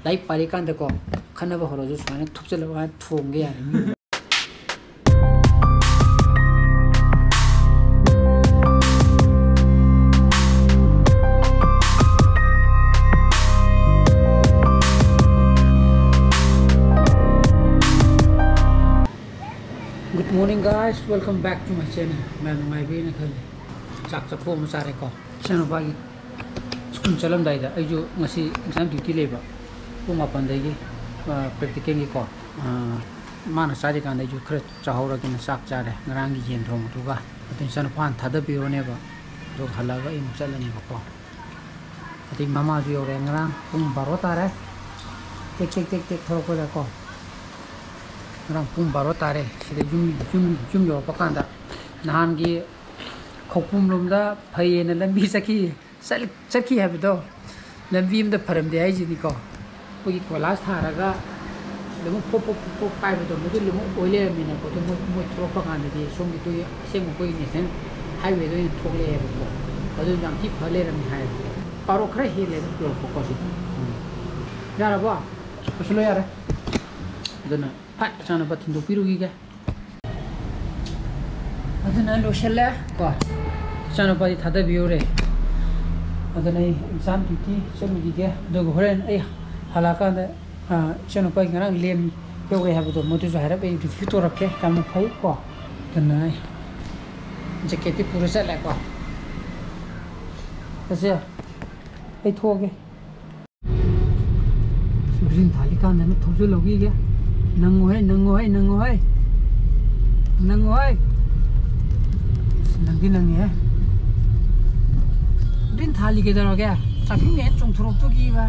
Like पारी कांदे को खनबा हरो जो सुने थुपचलवा थोंगे यार Good morning guys, welcome back to my channel. मैं भी ना खले चाक चप्पो मचारे को चैनल बागी स्कूल चलम दाइदा आई जो ngasi exam duty लेबा पुंग अपन दाइगी practical की को माना सारी कांदे जो खर चाहौरा के न साक चारे ngrangi yen thong Tuga Atin सन फान थादा बिरोने बा जो हलागा इ चलने बको अतिन मामा जो योरे ngrang पुंग 12 तारे tek थोरो को को रंग पुंग 12 तारे सिदे जुम यो पकांदा नहान की खोपुम लोमदा फयेन लंबी चकी हैबदो लंबी में फरम दे है जिनी को कोई क्लास थारागा लमु पो पाइबदो मुदु लमु ओइले मिना को तो मो थ्रो पकांदा दे सोम की तो सेम कोई नेशन हाईवे दो थोकले हैबको अदु जाम की फले रम हाय पारो खरे हेले लो पको सि यारबो असलो यार दना फाट चाना बथिन दो पिरुगी के अदना लोशले को चाना पादी थादा बियोरे अदना एग्जाम ड्यूटी चमगी के दो होरेन ए हलाका दे चाना पाई गरा लेम योगे हाबदो मोटो जो हारा बे रिव्यू तो रखे काम फै को दना जैकेट पूरा चले को तसे ए थोगे ग्रीन थाली का ने थोजो लोगी के नंगो है नंगी है दिन थाली के दरो क्या चाफिंग ने चोंथरोक तो की बा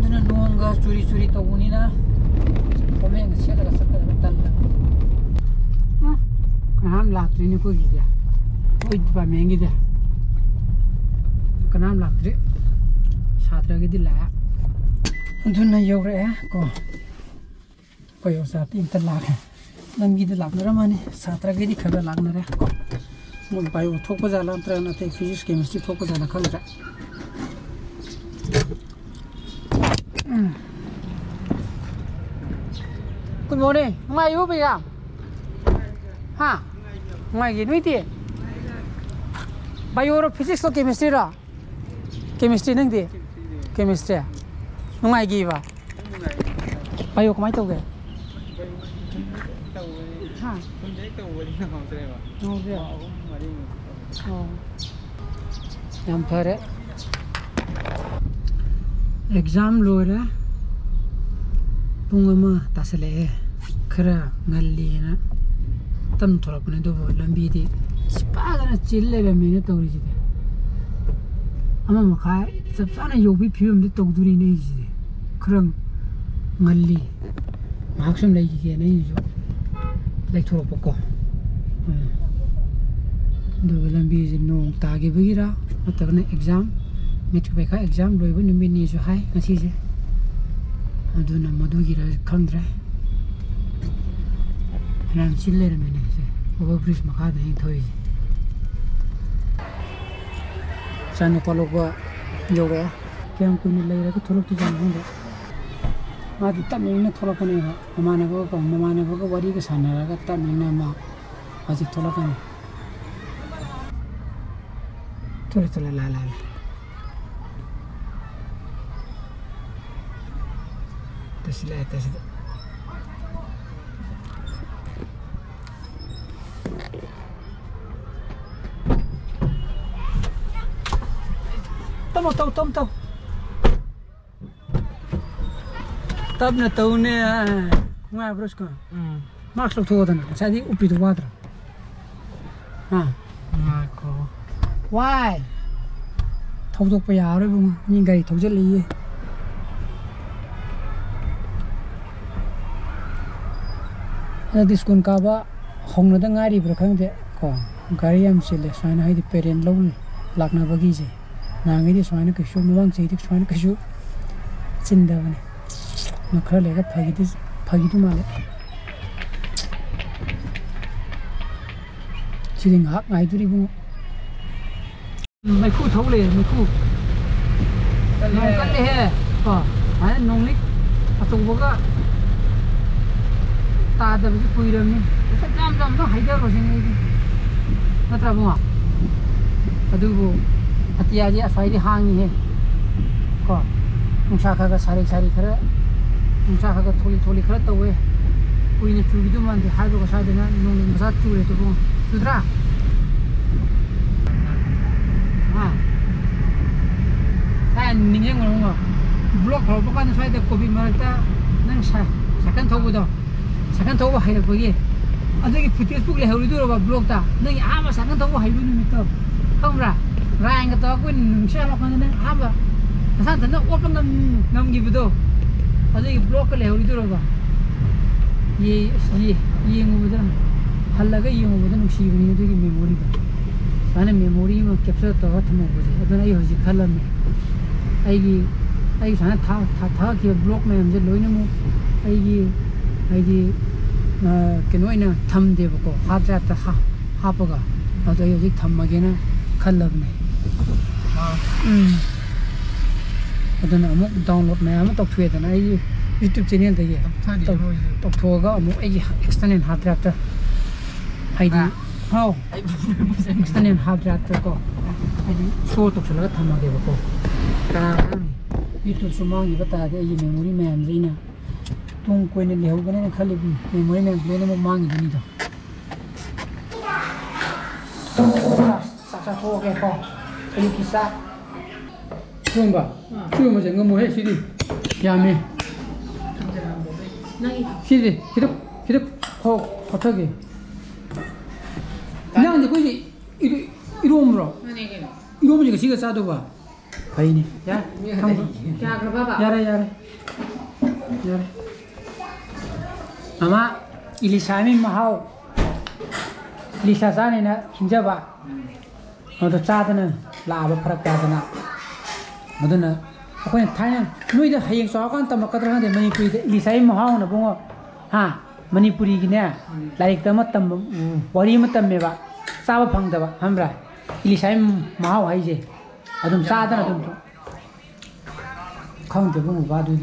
दना नोंगा चोरी तो उनी ना कोमें से लगा सकता तल हम लात्री ने कोई गया कोई बा महंगी दे कनाम लात्री छात्र के दिला दुना योरे को कोई साथी इंत लाग है लंबी दे लाग नरा माने छात्र के दि खबर लाग नरा को मोल बायो थोको जाला अंतर न ते फिजिक्स केमिस्ट्री थोको जाला खलरा गुड मॉर्निंग मायो बेया हां मागी नुइती बायो रो फिजिक्स रो केमिस्ट्री रो केमिस्ट्री नंग दे केमिस्ट्री नुंगाई गिबा बायो कमाय तोगे हां कुंजे तोवली न होतरेबा नोगे यम फरे एग्जाम लोरे पुंगमा तासले खरा ngallina tam thorapne do lambi di spagana chille be mine tawri ji ama makai sabsana yobi film de tawduri nei ji khrang ngalli maksum lai ji nei jo lai thoro poko do lambi ji no tage bigira atagna exam metric beka exam loi bu nimi ni jo hai ngasi je aduna madugira khandra ran chille re mene se over bridge makha de thoi चानो पलोगवा जोगे केम कुनी लेरा के थोलक तो जान होंगे मादी तब ने थोलक ने माने को वरी के सानरा का तब ने मा अजी थोलक ने थोले ला तसले tông tब न तौने वहाँ ब्रस्को मार्क्स लोग थोड़ा ना शायद ये ऊपरी तो बात रहा हाँ मार्को वाई थोक तो पे यार वो नहीं गई थोक जल लिए ना डिस्काउंट का बा होंगे तो गाड़ी पर खाएंगे को गाड़ी हम चले स्वाइन है दी पेरेंट लोग लागना बगी जे नांगे दी स्वाइन के शो मुबांग से दी स्वाइन के शो चिंदा बने नखरा लेगा फगी तो माले चिलिंग हाक आई तो ribo mấy khu thấu liền mấy khu nông cắt đi he hãy nông lít tụng bốc á ta đâm cái cùi đâm nhỉ cái jam nó hay rồi xin đi nó tra bung à adubu hati aja phải đi hang ni he nung sa khaga sari khara nung sa khaga tholi khara tawe cùi ne chu bidu man de hai go sa de na nong ni masa chu re to bung sudra ning yang ngomong blok kalau bukan saya ada kopi mereka nang sakan tahu bodoh sakan tahu bahaya bagi ada yang Facebook le halu dulu blok ta nang ama sakan tahu bahaya dulu itu không ra yang kata aku nung saya lakukan nang apa asal tanah open nam gitu ada yang blok le halu dulu ba ye ngomong hal lagi ye ngomong nung sih ini itu memori ba sana memori mah capture tahu temu bodoh ada yang harus kalam ai sana tha ki block में हमसे लोई ने मु ai के नोई ना थम दे बको हाथ जाता हा पगा और तो ये थम मगे ना खलब ने अदन अमुक डाउनलोड में हम तो थुए तना ai YouTube channel ते ये तो थोगा अमुक ai external हाथ जाता ai हाउ external हाथ जाता को ai शो तो चला थम मगे बको YouTube semua ni bata ada ini memori mem zina tung koin ni lehu kan ni khali memori mem le na mang ni dah sa tho ke ko ini kisah cuma je ngemu he sini ya me sini kita kau thage yang ni koi irom je sih ke satu ba Hai ni, ya? क्या कर बाबा? यार. Mama, ilisami mahau. Lisa sana na kinja ba. Ada cata na laba perak cata na. Ada na. Aku ni tanya, nu itu hayang soalan tamak kataran de Manipur itu ilisami mahau na bungo. Ha, Manipuri gini ya. Laik tamat tam, wari matam meba. Saba pang daba, hambra. Ilisami mahau hai je. Adum saada na adum kau tu pun ubah tu.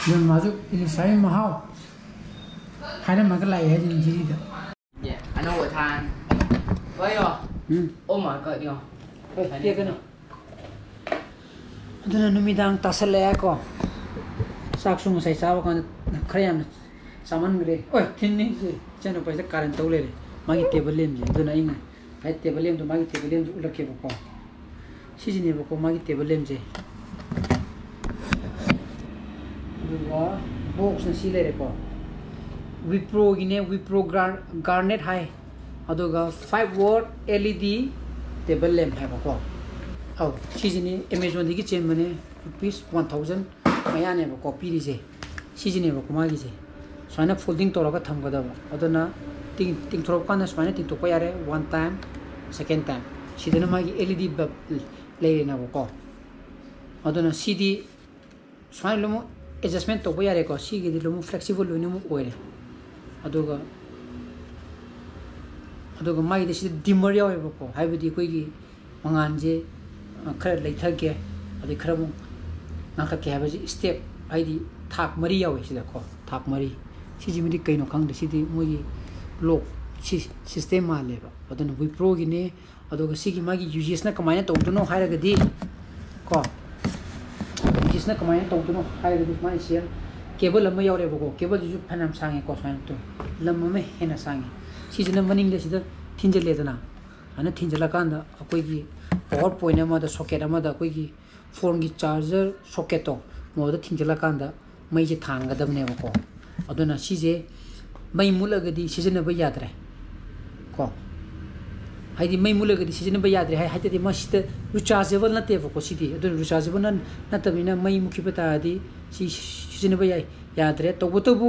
Yang masuk ini saya mahal. Hai dah makan lagi aja jadi dah. Yeah, I know what time. Vậy rồi. Oh my god, đi. Dia kena. Ada na numidang tasale ako. Saksung saya sawa kan kayam saman gede. Oi, tini je. Jangan lupa itu karen tahu le. Magi table lem je. Ada na ingat. Hai table lem tu magi table lem tu ulak ke bako. Sisi ni bako magi table lem je. Dua box na sila reko. Wipro gini Wipro garnet hai. Aduga 5-watt LED table lamp hai bako. Au sisi ni Amazon digi chen mane rupees 1000 maya ne bako piri je. Sisi ni bako magi je. Soalnya folding tolaga tham kada ba. Aduna ting thorok kana soalnya ting to payare one time second time. Sidana magi LED bulb le na bako. Aduna CD soalnya lomo adjustment to payare ko sigi di lomo flexible lo ni mo oire. Aduga mai desi dimmer yawe bako haibadi koi gi manganje khara leithage adi khara mu nakha ke habaji step aidi thak mari yawe sida ko thak mari siji midi kaino khang de sidi mogi lock system ma leba aduna Wipro gi ne aduga sigi magi UGS na kamaina tawduno hairaga di ko UGS na kamaina tawduno hairaga di mai share cable amma yawe bako cable ju phanam sange ko san to lamma me hena sange season मनिंग ले सिदा थिंजले दना अन थिंजला कांदा अकोई की पावर पॉइंट अमा द सॉकेट अमा द अकोई की फोन की चार्जर सॉकेट तो मोद थिंजला कांदा मई जे थांगदबने बको अदुना सीजे मई मुलगदी सीजन ब यादरे को हाइदी मई मुलगदी सीजन ब यादरे हाइते मसिते रिचार्जेबल नते बको सीदी अदु रिचार्जेबल नतबिना मई मुखि पतादी सीजन ब यादरे तो बतबु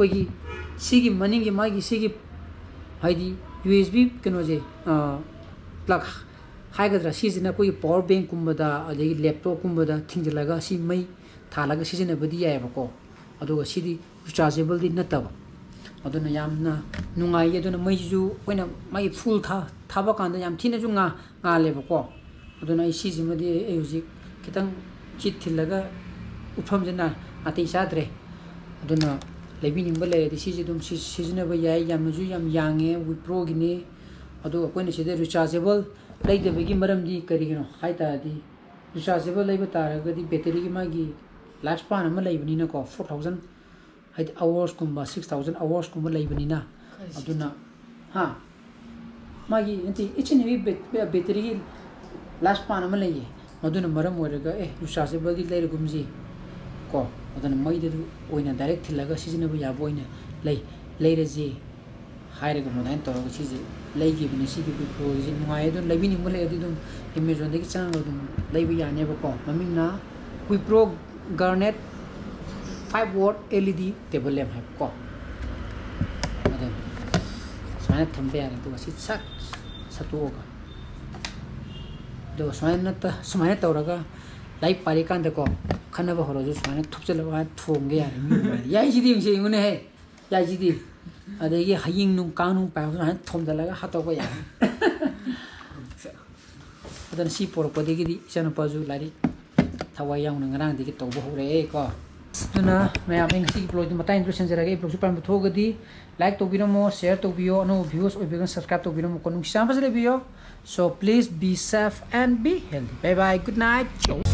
कोई की सीगी मनिंग की मागी सीगी हाइदी USB कनोजे प्लग हाइगद्रा सिजना कोई पावर बैंक कुंबदा अदगी लैपटॉप कुंबदा थिंजलागा सी मई थालागा सिजना बदी यायबको अदुगा सिदी rechargeable the नतब aduna yamna nungai aduna maiju koina mai full thaba kanda yam thina ju nga leba ko aduna I si jimadi e uji kitang chit thilaga ufam jena ati sadre aduna lebi nimba le di si dum sijina ba yai yam ju yam yange wipro gini adu koina side rechargeable leide begi maram di kari gino haita di rechargeable leiba taraga di battery gi magi lifespan ama leibani na ko 4000 hours kumba 6000 hours kumba leibani na aduna ha magi anti ichini battery gi lifespan ama leiye aduna maram oraga rechargeable di leire gumji ko aduna mai de oina direct thilaga sijina ba ya boina leire ji haire ga modain toro ga chiji leigi bini sigi bi pro ji ngai do lebi ni mo le dum Amazon de ki chang dum leibi ya ne ba ko maming na Wipro garnet 5-watt LED table lamp hai ko adem sana thambe ya to si sak satu ga do sana ta samaya tawraga live pari kan de ko khana ba horo ju sana thupchela ba thong ge ya ni ya ji di se ngune he ya ji di adegi haying nung kanung pa sana thom da laga hato ko ya adan si por ko de gi di sana pa ju lari thawai yang nang di ki to bo hore ko tuna मैं आप English की blog में बताएं introduction जरा के blog super में थोड़ा दी like तो बिनो मो शेयर तो बियो अनु व्यूअर्स और बिगन सब्सक्राइब तो बिनो मो को नुकसान बस ले बियो so please be safe and be healthy bye bye good night